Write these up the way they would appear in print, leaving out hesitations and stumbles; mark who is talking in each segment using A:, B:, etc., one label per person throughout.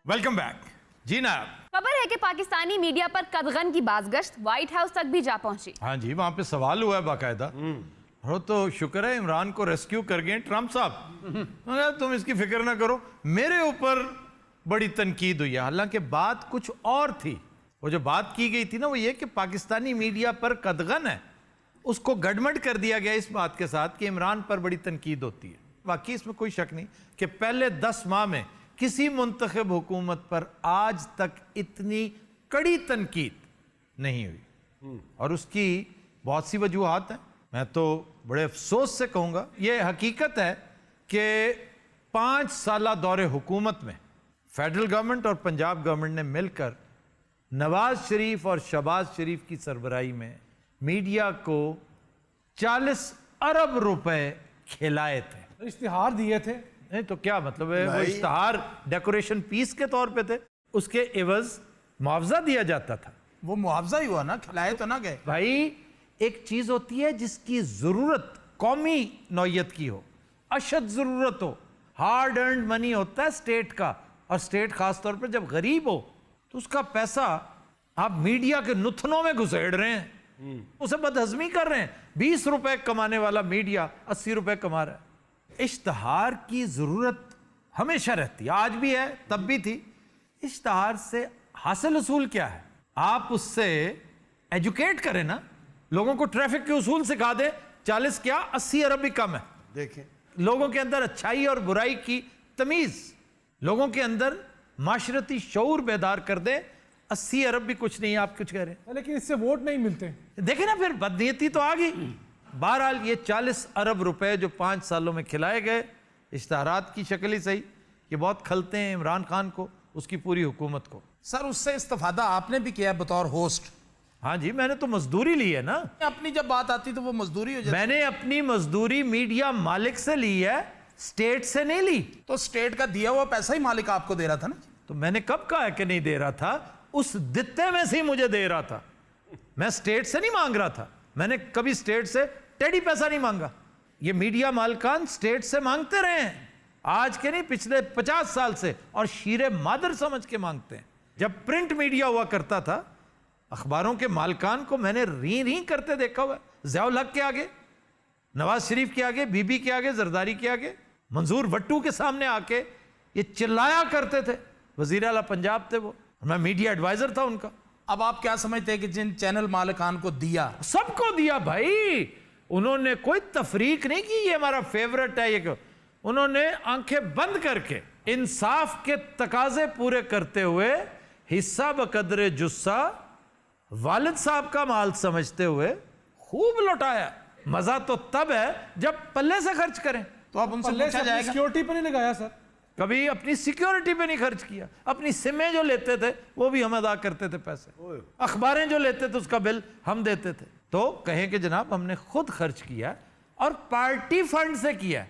A: Welcome back जी नायब।
B: खबर है कि पाकिस्तानी मीडिया पर कदगन की बाज़गश्त व्हाइट हाउस तक भी जा पहुंची।
A: हाँ जी, वहां पे सवाल हुआ है बाकायदा। हो तो शुक्र है इमरान को रेस्क्यू कर गए ट्रंप साहब। तुम इसकी फिक्र ना करो, मेरे ऊपर बड़ी तनकीद हुई है। हालांकि बात कुछ और थी। वो जो बात की गई थी ना, वो ये कि पाकिस्तानी मीडिया पर कदगन है, उसको गड़बड़ कर दिया गया इस बात के साथ कि इमरान पर बड़ी तनकीद होती है। वाकई इसमें कोई शक नहीं कि पहले 10 माह में किसी मुंतखब हुकूमत पर आज तक इतनी कड़ी तनकीद नहीं हुई, और उसकी बहुत सी वजूहात हैं। मैं तो बड़े अफसोस से कहूँगा, ये हकीकत है कि 5 साला दौरे हुकूमत में फेडरल गवर्नमेंट और पंजाब गवर्नमेंट ने मिलकर नवाज शरीफ और शहबाज शरीफ की सरबराही में मीडिया को 40 अरब रुपए खिलाए थे,
C: इश्तिहार दिए थे।
A: नहीं तो क्या मतलब है, वो इश्तिहार डेकोरेशन पीस के तौर पे थे, उसके एवज मुआवजा दिया जाता था।
D: वो मुआवजा ही हुआ ना, खिलाए तो ना गए।
A: भाई एक चीज होती है जिसकी जरूरत कौमी नौयत की हो, अशद जरूरत हो, हार्ड अर्न्ड मनी होता है स्टेट का, और स्टेट खास तौर पर जब गरीब हो तो उसका पैसा आप मीडिया के नुथनों में घुसेड़ रहे हैं, उसे बदहजमी कर रहे हैं। 20 रुपए कमाने वाला मीडिया 80 रुपए कमा रहा है। इश्तहार की जरूरत हमेशा रहती है, आज भी है, तब भी थी। इश्तहार से हासिल उसूल क्या है? आप उससे एजुकेट करें ना, लोगों को ट्रैफिक के उसूल सिखा दें। 40 क्या 80 अरब भी कम है।
D: देखें,
A: लोगों के अंदर अच्छाई और बुराई की तमीज, लोगों के अंदर माशरती शऊर बेदार कर दे। 80 अरब भी कुछ नहीं है, आप कुछ कह रहे हैं।
C: लेकिन इससे वोट नहीं मिलते।
A: देखे ना, फिर बदनीयती तो आ गई। बहरहाल ये 40 अरब रुपए जो 5 सालों में खिलाए गए, इश्तहारात की शक्ल ही सही, ये बहुत खलते हैं इमरान खान को, उसकी पूरी हुकूमत को।
D: सर उससे इस्तिफादा आपने भी किया बतौर होस्ट।
A: हाँ जी, मैंने तो मजदूरी ली है ना।
D: अपनी जब बात आती तो वो मजदूरी हो जाती।
A: मैंने अपनी मजदूरी मीडिया मालिक से ली है, स्टेट से नहीं ली।
D: तो स्टेट का दिया हुआ पैसा ही मालिक आपको दे रहा था ना।
A: तो मैंने कब कहा है कि नहीं दे रहा था? उस दित्ते में से ही मुझे दे रहा था। मैं स्टेट से नहीं मांग रहा था, मैंने कभी स्टेट से टेढ़ी पैसा नहीं मांगा। ये मीडिया मालकान स्टेट से मांगते रहे हैं, आज के नहीं, पिछले 50 साल से, और शीरे मादर समझ के मांगते हैं। जब प्रिंट मीडिया हुआ करता था, अखबारों के मालकान को मैंने री री करते देखा हुआ है। ज़ियाउल हक के आगे, नवाज शरीफ के आगे, बीबी के आगे, जरदारी के आगे, मंजूर भट्टू के सामने आके ये चिल्लाया करते थे। वजीर आला पंजाब थे वो, मैं मीडिया एडवाइजर था उनका।
D: अब आप क्या समझते हैं कि जिन चैनल मालिकान को दिया,
A: सबको दिया भाई, उन्होंने कोई तफरीक नहीं की ये हमारा फेवरेट है, ये क्यों? उन्होंने आंखें बंद करके इंसाफ के तकाजे पूरे करते हुए हिस्सा बकदरे जुस्सा वालिद साहब का माल समझते हुए खूब लौटाया। मजा तो तब है जब पल्ले से खर्च करें।
D: तो अब उनसे
C: पल्ले
D: पूछा
C: से
D: जाएगा,
C: सिक्योरिटी पर नहीं लगाया सर।
A: कभी अपनी सिक्योरिटी पे नहीं खर्च किया, अपनी सिमें जो लेते थे वो भी हम अदा करते थे पैसे, अखबारें जो लेते थे उसका बिल हम देते थे। तो कहें कि जनाब हमने खुद खर्च किया और पार्टी फंड से किया,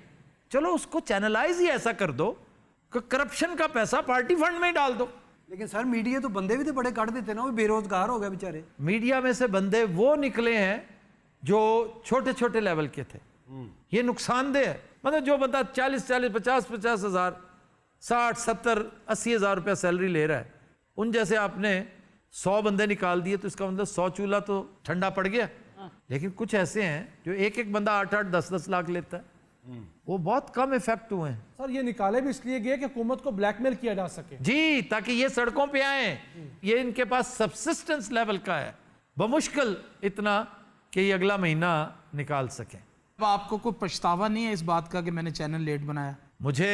A: चलो उसको चैनलाइज ही ऐसा कर दो कि करप्शन का पैसा पार्टी फंड में ही डाल दो।
E: लेकिन सर मीडिया तो बंदे भी तो बड़े काट देते ना, वो बेरोजगार हो गए बेचारे।
A: मीडिया में से बंदे वो निकले हैं जो छोटे छोटे लेवल के थे। ये नुकसानदेह है। मतलब जो बंदा 40-40, 50-50 हज़ार, 60-70, 80 हज़ार रुपया सैलरी ले रहा है, उन जैसे आपने 100 बंदे निकाल दिए तो इसका मतलब 100 चूल्हा तो ठंडा पड़ गया। लेकिन कुछ ऐसे हैं जो एक एक बंदा 8-8, 10-10 लाख लेता है, वो बहुत कम इफेक्ट हुए हैं।
C: सर ये निकाले भी इसलिए गए कि हुकूमत को ब्लैकमेल किया जा सके
A: जी, ताकि ये सड़कों पे आए। ये इनके पास सब्सिस्टेंस लेवल का है, बमुश्किल इतना कि ये अगला महीना निकाल सकें।
D: अब आपको कोई पछतावा नहीं है इस बात का कि मैंने चैनल लेट बनाया?
A: मुझे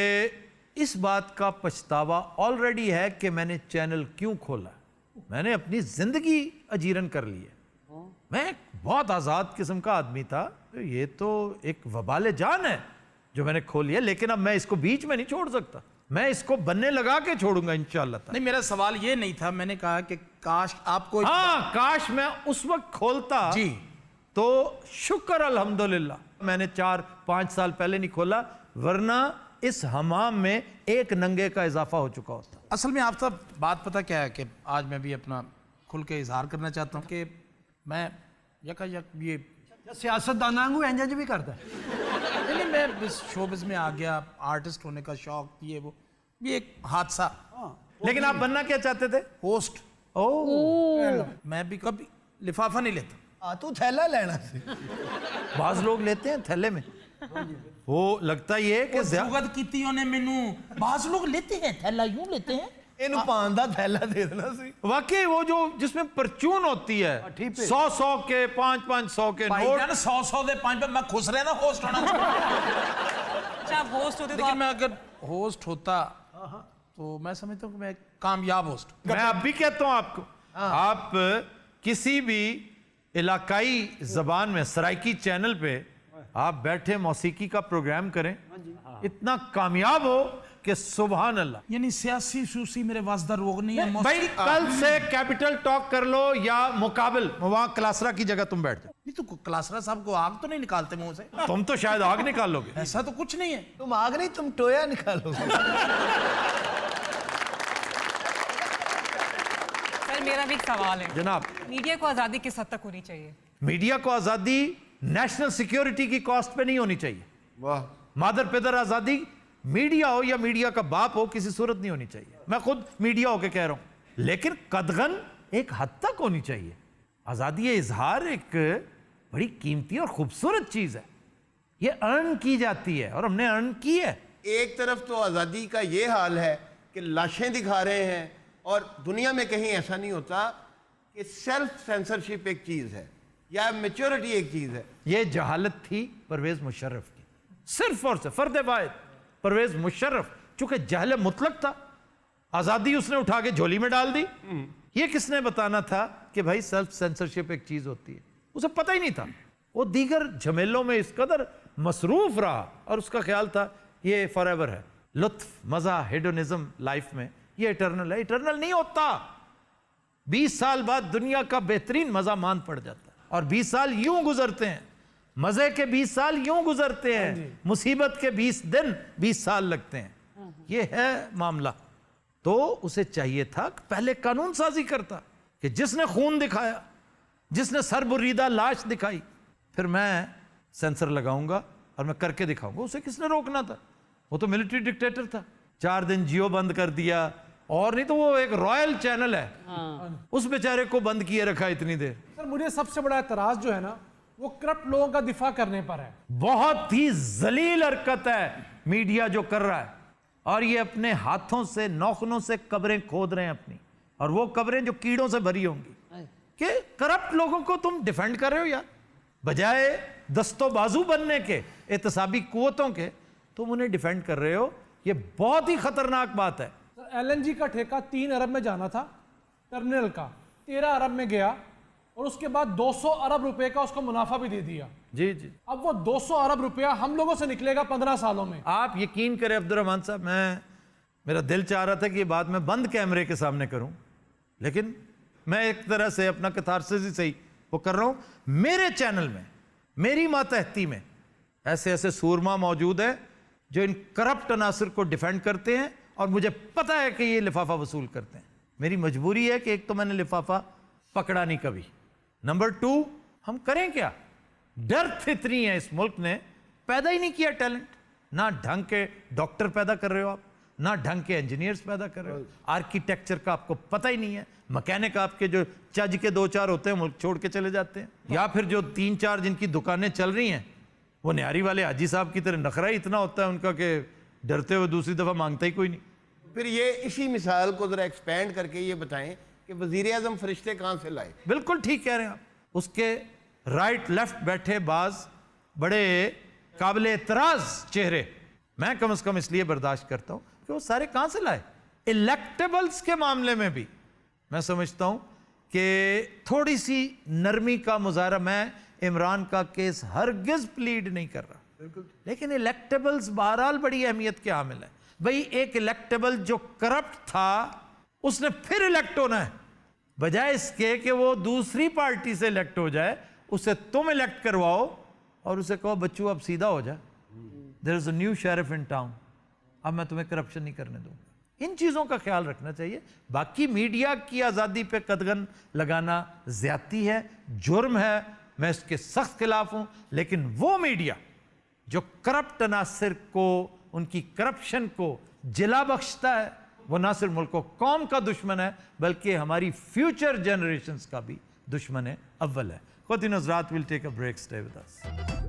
A: इस बात का पछतावा ऑलरेडी है कि मैंने चैनल क्यों खोला। मैंने अपनी जिंदगी अजीरन कर ली है। मैं एक बहुत आज़ाद किस्म का आदमी था, तो ये तो एक वबाल जान है जो मैंने खोली है। लेकिन अब मैं इसको बीच में नहीं छोड़ सकता, मैं इसको बनने लगा के छोड़ूंगा इंशाअल्लाह।
D: नहीं, मेरा सवाल ये नहीं था, मैंने कहा कि काश आपको
A: हाँ, काश मैं उस वक्त खोलता
D: जी,
A: तो शुक्र अल्हम्दुलिल्लाह मैंने 4-5 साल पहले नहीं खोला, वरना इस हमाम में एक नंगे का इजाफा हो चुका होता।
D: असल में आपका बात पता क्या है कि आज मैं भी अपना खुल के इजहार करना चाहता हूँ कि मैं यकायक ये
E: सियासतदाना एंजज भी करता है।
D: नहीं, मैं इस शोबिज़ में आ गया, आर्टिस्ट होने का शौक, ये वो, ये एक हादसा।
A: लेकिन आप बनना क्या चाहते थे?
D: होस्ट।
A: ओह,
D: मैं भी कभी लिफाफा नहीं लेता।
F: हाँ तू थैला लेना सी।
A: बाज लोग लेते हैं थैले में। वो लगता ये है कि
D: जुगत कीती उन्हें मेनू बाज लोग लेते हैं थैला यूं लेते हैं।
F: इनू पान दा थैला दे देना सी।
A: वाकई वो जो जिसमें परचून होती है, 100 के 500 के नोट।
D: भाईजान 100 दे 5 मैं खुश रहे ना होस्ट होना।
G: अच्छा आप होस्ट होते तो
D: लेकिन मैं अगर होस्ट होता तो मैं समझता हूँ कि मैं कामयाब होस्ट।
A: मैं अब भी कहता हूं आपको, आप किसी भी इलाकाई जबान में सराइकी चैनल पे आप बैठे मौसीकी का प्रोग्राम करें, इतना कामयाब हो कि सुभान अल्लाह।
D: यानी सियासी सूसी मेरे वास्ता रोग नहीं है।
A: भाई कल से कैपिटल टॉक कर लो या मुकाबल, वहां क्लासरा की जगह तुम बैठ जाओ।
D: नहीं तो क्लासरा साहब को आग तो नहीं निकालते मुंह से?
A: तुम तो शायद आग निकाल लोगे।
D: ऐसा तो कुछ नहीं है।
F: तुम आग नहीं, तुम टोया निकालो।
G: सर मेरा भी एक सवाल है,
A: जनाब,
G: मीडिया को आज़ादी किस हद तक होनी चाहिए?
A: मीडिया को आजादी नेशनल सिक्योरिटी की कॉस्ट पे नहीं होनी चाहिए।
F: वाह।
A: मादर पिदर आजादी, मीडिया हो या मीडिया का बाप हो, किसी सूरत नहीं होनी चाहिए। मैं खुद मीडिया होके कह रहा हूं, लेकिन कदगन एक हद तक होनी चाहिए। आजादी इजहार एक बड़ी कीमती और खूबसूरत चीज है, ये अर्न की जाती है और हमने अर्न की है।
H: एक तरफ तो आज़ादी का ये हाल है कि लाशें दिखा रहे हैं, और दुनिया में कहीं ऐसा नहीं होता कि सेल्फ सेंसरशिप एक चीज़ है या मैच्योरिटी एक चीज़ है।
A: ये जहालत थी परवेज मुशर्रफ की, सिर्फ और सिर्फ फर्द वाहिद परवेज मुशर्रफ, चूंकि जहल मुतलक था, आज़ादी उसने उठा के झोली में डाल दी। ये किसने बताना था कि भाई सेल्फ सेंसरशिप एक चीज होती है? उसे पता ही नहीं था। वो दीगर झमेलों में इस कदर मसरूफ रहा और उसका ख्याल था ये फॉरएवर है। लुत्फ, मजा, हेडोनिज्म लाइफ में ये इटर्नल है। इटर्नल नहीं होता। 20 साल बाद दुनिया का बेहतरीन मजा मान पड़ जाता है, और 20 साल यूं गुजरते हैं, मजे के 20 साल यूं गुजरते हैं, मुसीबत के 20 दिन 20 साल लगते हैं। ये है मामला। तो उसे चाहिए था कि पहले कानून साजी करता कि जिसने खून दिखाया, जिसने सरबुरीदा लाश दिखाई, फिर मैं सेंसर लगाऊंगा और मैं करके दिखाऊंगा। उसे किसने रोकना था? वो तो मिलिट्री डिक्टेटर था। 4 दिन जियो बंद कर दिया, और नहीं तो वो एक रॉयल चैनल है, उस बेचारे को बंद किए रखा इतनी देर।
C: सर मुझे सबसे बड़ा एतराज जो है ना, वो करप्ट लोगों का दिफा करने पर है।
A: बहुत ही जलील हरकत है मीडिया जो कर रहा है, और ये अपने हाथों से, नौखनों से कब्रें खोद रहे हैं अपनी, और वो कब्रें जो कीड़ों से भरी होंगी। कि करप्ट लोगों को तुम डिफेंड कर रहे हो यार, बजाय दस्तो बाजू बनने के, एहतसाबी कुव्वतों के, तुम उन्हें डिफेंड कर रहे हो। ये बहुत ही खतरनाक बात है।
C: सर एलएनजी का ठेका 3 अरब में जाना था, टर्मिनल का 13 अरब में गया, और उसके बाद 200 अरब रुपए का उसको मुनाफा भी दे दिया।
A: जी जी,
C: अब वो 200 अरब रुपया हम लोगों से निकलेगा 15 सालों में।
A: आप यकीन करें अब्दुर्रहमान साहब, मेरा दिल चाह रहा था कि ये बात मैं बंद कैमरे के सामने करूं, लेकिन मैं एक तरह से अपना कथारसिस ही सही वो कर रहा हूं। मेरे चैनल में, मेरी मातहती में ऐसे ऐसे सूरमा मौजूद है जो इन करप्ट अनासर को डिफेंड करते हैं, और मुझे पता है कि ये लिफाफा वसूल करते हैं। मेरी मजबूरी है कि एक तो मैंने लिफाफा पकड़ा नहीं कभी, नंबर 2 हम करें क्या? डर्थ इतनी है, इस मुल्क ने पैदा ही नहीं किया टैलेंट। ना ढंग के डॉक्टर पैदा कर रहे हो आप, ना ढंग के इंजीनियर्स पैदा कर रहे हो, आर्किटेक्चर का आपको पता ही नहीं है, मैकेनिक आपके जो चज के 2-4 होते हैं मुल्क छोड़ के चले जाते हैं, या फिर जो 3-4 जिनकी दुकानें चल रही हैं वो न्यारी वाले हाजी साहब की तरह नखरा ही इतना होता है उनका कि डरते हुए दूसरी दफा मांगता ही कोई नहीं।
H: फिर ये इसी मिसाल को ज़रा एक्सपेंड करके ये बताएं कि वज़ीर आज़म फरिश्ते कहाँ से लाए?
A: बिल्कुल ठीक कह रहे हैं आप। उसके राइट लेफ्ट बैठे बाज बड़े काबिल एतराज चेहरे मैं कम से कम इसलिए बर्दाश्त करता हूं कि वो सारे कहां से लाए। इलेक्टेबल्स के मामले में भी मैं समझता हूं कि थोड़ी सी नरमी का मुजाहरा, मैं इमरान का केस हरगिज प्लीड नहीं कर रहा, लेकिन इलेक्टेबल्स बहरहाल बड़ी अहमियत के हामिल है। भाई एक इलेक्टेबल जो करप्ट था उसने फिर इलेक्ट होना है, बजाय इसके कि वो दूसरी पार्टी से इलेक्ट हो जाए, उसे तुम इलेक्ट करवाओ और उसे कहो बच्चू अब सीधा हो जा, there is a new sheriff in town, अब मैं तुम्हें करप्शन नहीं करने दूंगा। इन चीज़ों का ख्याल रखना चाहिए। बाकी मीडिया की आज़ादी पे कदगन लगाना ज्यादती है, जुर्म है, मैं इसके सख्त खिलाफ हूं। लेकिन वो मीडिया जो करप्ट अनासिर को, उनकी करप्शन को जिला बख्शता है, वो ना सिर्फ मुल्क को कौम का दुश्मन है बल्कि हमारी फ्यूचर जनरेशंस का भी दुश्मन है अव्वल है. ख़ुद इन हज़रात will take a break, stay with us.